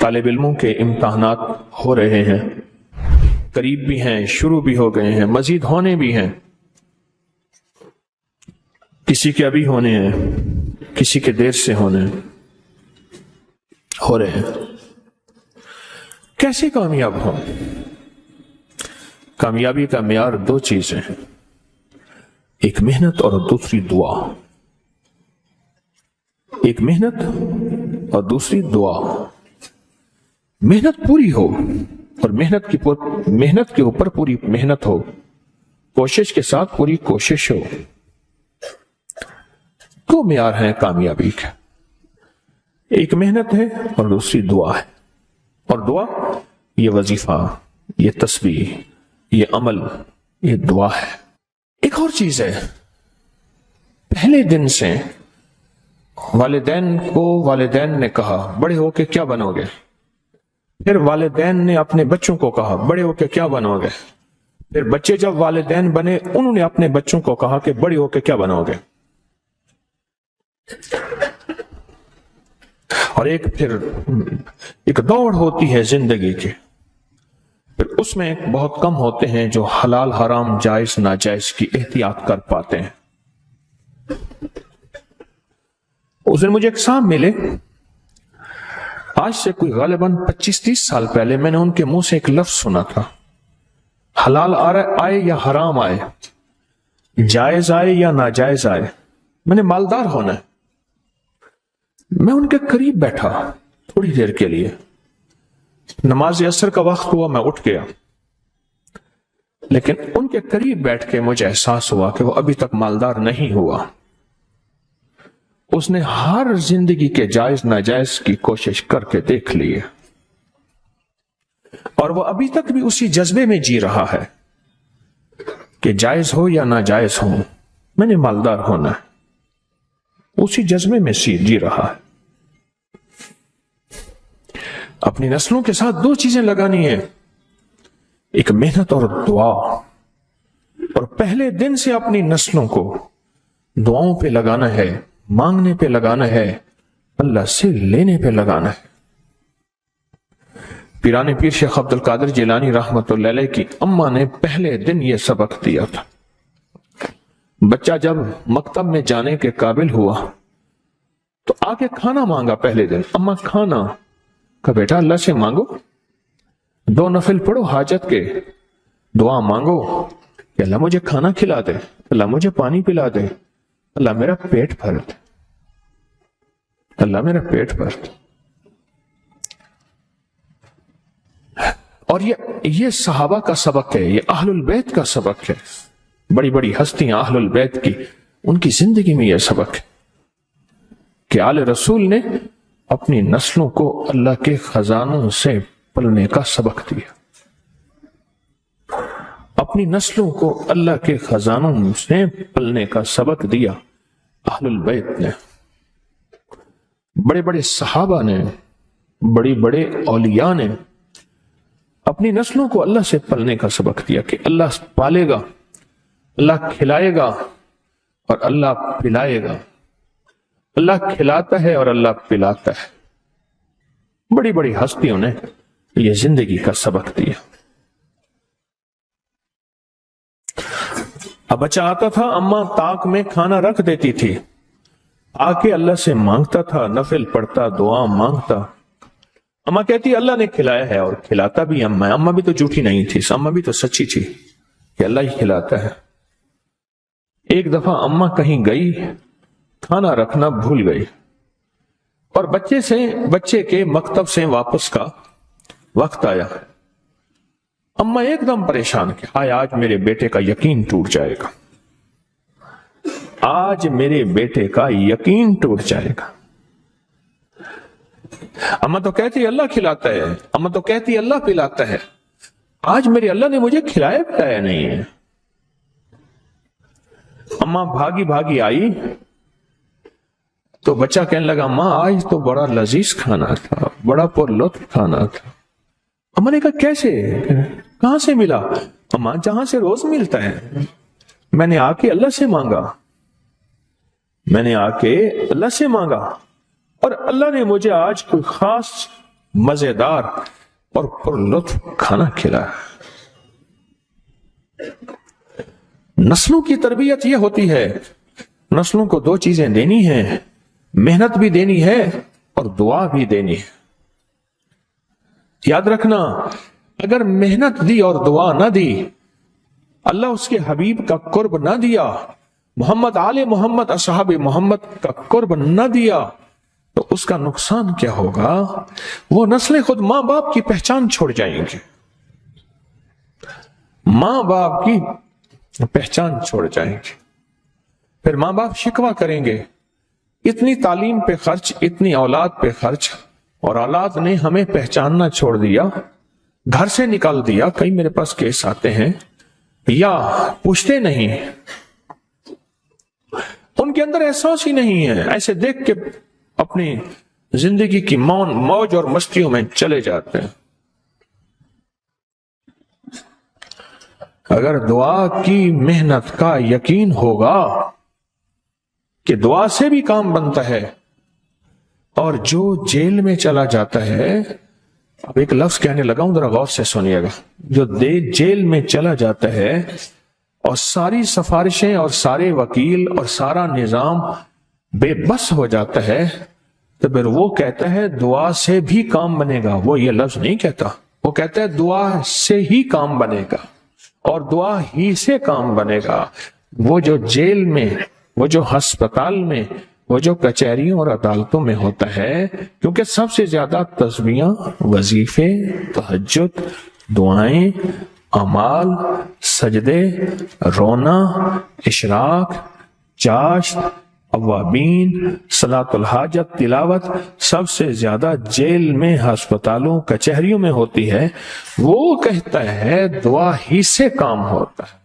طالب علموں کے امتحانات ہو رہے ہیں، قریب بھی ہیں، شروع بھی ہو گئے ہیں، مزید ہونے بھی ہیں، کسی کے ابھی ہونے ہیں، کسی کے دیر سے ہونے ہو رہے ہیں۔ کیسے کامیاب ہوں؟ کامیابی کا معیار دو چیزیں ہیں، ایک محنت اور دوسری دعا۔ ایک محنت اور دوسری دعا۔ محنت پوری ہو اور محنت کے اوپر پوری محنت ہو، کوشش کے ساتھ پوری کوشش ہو، دو معیار ہیں کامیابی کا، ایک محنت ہے اور دوسری دعا ہے۔ اور دعا یہ وظیفہ، یہ تسبیح، یہ عمل، یہ دعا ہے۔ ایک اور چیز ہے، پہلے دن سے والدین نے کہا بڑے ہو کے کیا بنو گے، پھر والدین نے اپنے بچوں کو کہا بڑے ہو کے کیا بنو گے، پھر بچے جب والدین بنے انہوں نے اپنے بچوں کو کہا کہ بڑے ہو کے کیا بنو گے، اور ایک دوڑ ہوتی ہے زندگی کی، پھر اس میں بہت کم ہوتے ہیں جو حلال حرام جائز ناجائز کی احتیاط کر پاتے ہیں۔ اس دن مجھے ایک صاحب ملے، آج سے کوئی غالباً 25-30 سال پہلے میں نے ان کے منہ سے ایک لفظ سنا تھا، حلال آئے یا حرام آئے، جائز آئے یا ناجائز آئے، میں نے مالدار ہونا ہے۔ میں ان کے قریب بیٹھا تھوڑی دیر کے لیے، نماز عصر کا وقت ہوا، میں اٹھ گیا، لیکن ان کے قریب بیٹھ کے مجھے احساس ہوا کہ وہ ابھی تک مالدار نہیں ہوا۔ اس نے ہر زندگی کے جائز ناجائز کی کوشش کر کے دیکھ لی ہے، اور وہ ابھی تک بھی اسی جذبے میں جی رہا ہے کہ جائز ہو یا ناجائز ہو میں نے مالدار ہونا ہے، اسی جذبے میں جی رہا ہے۔ اپنی نسلوں کے ساتھ دو چیزیں لگانی ہیں، ایک محنت اور دعا، اور پہلے دن سے اپنی نسلوں کو دعاؤں پہ لگانا ہے، مانگنے پہ لگانا ہے، اللہ سے لینے پہ لگانا ہے۔ پیران پیر شیخ عبد القادر جیلانی رحمت اللہ علیہ کی اماں نے پہلے دن یہ سبق دیا تھا۔ بچہ جب مکتب میں جانے کے قابل ہوا تو آگے کھانا مانگا، پہلے دن اماں کھانا، کہ بیٹا اللہ سے مانگو، 2 نفل پڑھو حاجت کے، دعا مانگو کہ اللہ مجھے کھانا کھلا دے، اللہ مجھے پانی پلا دے، اللہ میرا پیٹ بھر دے، اللہ میرا پیٹ بھر دے۔ اور یہ صحابہ کا سبق ہے، یہ اہل البیت کا سبق ہے، بڑی بڑی ہستیاں اہل البیت کی، ان کی زندگی میں یہ سبق ہے کہ آل رسول نے اپنی نسلوں کو اللہ کے خزانوں سے پلنے کا سبق دیا، اپنی نسلوں کو اللہ کے خزانوں سے پلنے کا سبق دیا اہل البیت نے۔ بڑے بڑے صحابہ نے، بڑے بڑے اولیاء نے اپنی نسلوں کو اللہ سے پلنے کا سبق دیا کہ اللہ پالے گا، اللہ کھلائے گا اور اللہ پلائے گا، اللہ کھلاتا ہے اور اللہ پلاتا ہے۔ بڑی بڑی ہستیوں نے یہ زندگی کا سبق دیا۔ اب بچہ آتا تھا، اماں طاق میں کھانا رکھ دیتی تھی، آ کے اللہ سے مانگتا تھا، نفل پڑھتا، دعا مانگتا، اماں کہتی اللہ نے کھلایا ہے، اور کھلاتا بھی اماں بھی تو جھوٹی نہیں تھی، اماں بھی تو سچی تھی کہ اللہ ہی کھلاتا ہے۔ ایک دفعہ اماں کہیں گئی، کھانا رکھنا بھول گئی، اور بچے کے مکتب سے واپس کا وقت آیا، اماں ایک دم پریشان کہ آج میرے بیٹے کا یقین ٹوٹ جائے گا، آج میرے بیٹے کا یقین ٹوٹ جائے گا۔ اماں تو کہتی اللہ کھلاتا ہے، اماں تو کہتی اللہ پلاتا ہے، آج میرے اللہ نے مجھے کھلایا پلایا نہیں ہے۔ اماں بھاگی بھاگی آئی تو بچہ کہنے لگا ماں آج تو بڑا لذیذ کھانا تھا، بڑا پر لطف کھانا تھا۔ اماں نے کہا کیسے، کہاں سے ملا؟ اماں جہاں سے روز ملتا ہے، میں نے آ کے اللہ سے مانگا، میں نے آ کے اللہ سے مانگا، اور اللہ نے مجھے آج کوئی خاص مزیدار اور پر لطف کھانا کھلایا۔ نسلوں کی تربیت یہ ہوتی ہے، نسلوں کو دو چیزیں دینی ہیں، محنت بھی دینی ہے اور دعا بھی دینی ہے۔ یاد رکھنا، اگر محنت دی اور دعا نہ دی، اللہ اس کے حبیب کا قرب نہ دیا، محمد آل محمد اصحاب محمد کا قرب نہ دیا، تو اس کا نقصان کیا ہوگا؟ وہ نسلیں خود ماں باپ کی پہچان چھوڑ جائیں گے، ماں باپ کی پہچان چھوڑ جائیں گے۔ پھر ماں باپ شکوہ کریں گے، اتنی تعلیم پہ خرچ، اتنی اولاد پہ خرچ، اور اولاد نے ہمیں پہچاننا چھوڑ دیا، گھر سے نکال دیا۔ کئی میرے پاس کیس آتے ہیں، یا پوچھتے نہیں، ان کے اندر احساس ہی نہیں ہے، ایسے دیکھ کے اپنی زندگی کی موج اور مستیوں میں چلے جاتے ہیں۔ اگر دعا کی محنت کا یقین ہوگا کہ دعا سے بھی کام بنتا ہے، اور جو جیل میں چلا جاتا ہے، اب ایک لفظ کہنے لگا ہوں، ذرا غور سے سنیے گا، جو جیل میں چلا جاتا ہے اور ساری سفارشیں اور سارے وکیل اور سارا نظام بے بس ہو جاتا ہے، تو پھر وہ کہتا ہے دعا سے بھی کام بنے گا۔ وہ یہ لفظ نہیں کہتا، وہ کہتا ہے دعا سے ہی کام بنے گا، اور دعا ہی سے کام بنے گا۔ وہ جو جیل میں، وہ جو ہسپتال میں، وہ جو کچہریوں اور عدالتوں میں ہوتا ہے، کیونکہ سب سے زیادہ تسبیحاں، وظیفے، تہجد، دعائیں، اعمال، سجدے، رونا، اشراق، چاشت، اوابین، صلاۃ الحاجت، تلاوت، سب سے زیادہ جیل میں، ہسپتالوں، کچہریوں میں ہوتی ہے۔ وہ کہتا ہے دعا ہی سے کام ہوتا ہے۔